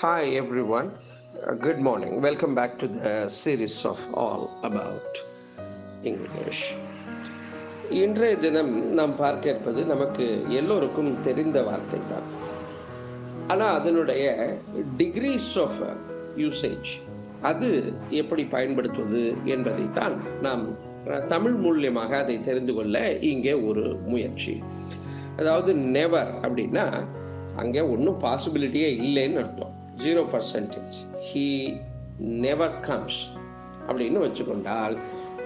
Hi everyone, good morning. Welcome back to the series of All About English. இன்றைய தினம் நாம் பார்க்க இருப்பது நமக்கு எல்லோருக்கும் தெரிந்த வார்த்தை தான். ஆனால் அதனுடைய டிகிரீஸ் ஆஃப் யூசேஜ் அது எப்படி பயன்படுத்துவது என்பதை தான் நாம் தமிழ் மூலியமாக அதை தெரிந்து கொள்ள இங்கே ஒரு முயற்சி. அதாவது நெவர் அப்படின்னா அங்கே ஒன்றும் பாசிபிலிட்டியே இல்லைன்னு அர்த்தம். 0%. He never comes அப்படின்னு வச்சுக்கொண்டால்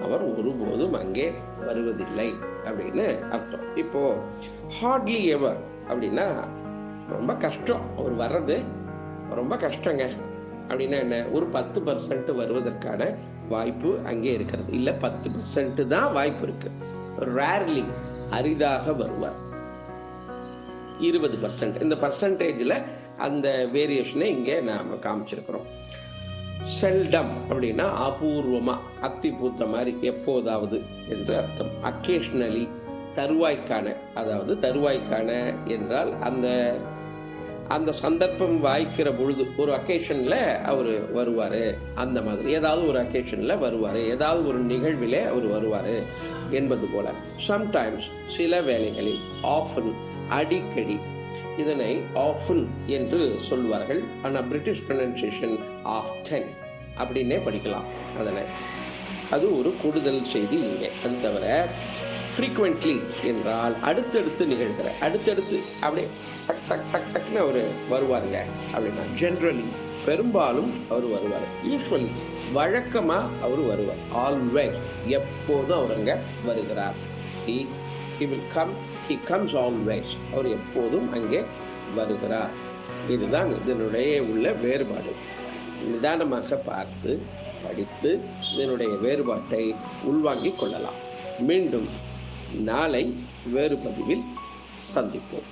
அவர் ஒருபோதும் அங்கே வருவதில்லை அப்படின்னு அர்த்தம். இப்போ ஹார்ட்லி எவர் அப்படின்னா ரொம்ப கஷ்டம், அவர் வர்றது ரொம்ப கஷ்டங்க அப்படின்னா என்ன, ஒரு 10% வருவதற்கான வாய்ப்பு அங்கே இருக்கிறது. இல்லை 10% தான் வாய்ப்பு இருக்கு. ரேர்லி அரிதாக வருவார். 20% இந்த பர்சன்டேஜில் அந்த வேரியேஷனை இங்கே நாம் காமிச்சிருக்கிறோம். செல்டம் அப்படின்னா அபூர்வமா, அத்தி பூத்த மாதிரி, எப்போதாவது என்று அர்த்தம். அக்கேஷனலி தருவாய்க்கான, அதாவது தருவாய்க்கான என்றால் அந்த அந்த சந்தர்ப்பம் வாய்க்கிற பொழுது ஒரு அக்கேஷன்ல அவர் வருவார், அந்த மாதிரி ஏதாவது ஒரு அக்கேஷன்ல வருவார், ஏதாவது ஒரு நிகழ்விலே அவர் வருவார் என்பது போல. சம்டைம்ஸ் சில வேளைகளில், ஆஃபன் அடிக்கடி, இதனை ஆஃபன் என்று சொல்வார்கள். ஆனால் பிரிட்டிஷ் ப்ரொனன்சியேஷன் ஆஃப்டன் அப்படின்னே படிக்கலாம். அதனை அது ஒரு கூடுதல் செய்தி இங்கே. அது தவிர ஃப்ரீக்வெண்ட்லி என்றால் அடுத்தடுத்து நிகழ்கிற, அடுத்தடுத்து அப்படியே டக் டக் டக் டக்னு அவர் வருவாருங்க அப்படின்னா. ஜென்ரலி பெரும்பாலும் அவர் வருவார். யூஸ்வலி வழக்கமாக அவர் வருவார். ஆல்வேஸ் எப்போதும் அவர் அங்கே வருகிறார். He will come, he comes always. அவர் எப்போதும் அங்கே வருகிறார். இதுதான் இதனுடைய உள்ள வேறுபாடு. நிதானமாக பார்த்து படித்து இதனுடைய வேறுபாட்டை உள்வாங்கிக் கொள்ளலாம். மீண்டும் நாளை வேறு பதிவில் சந்திப்போம்.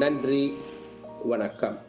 நன்றி, வணக்கம்.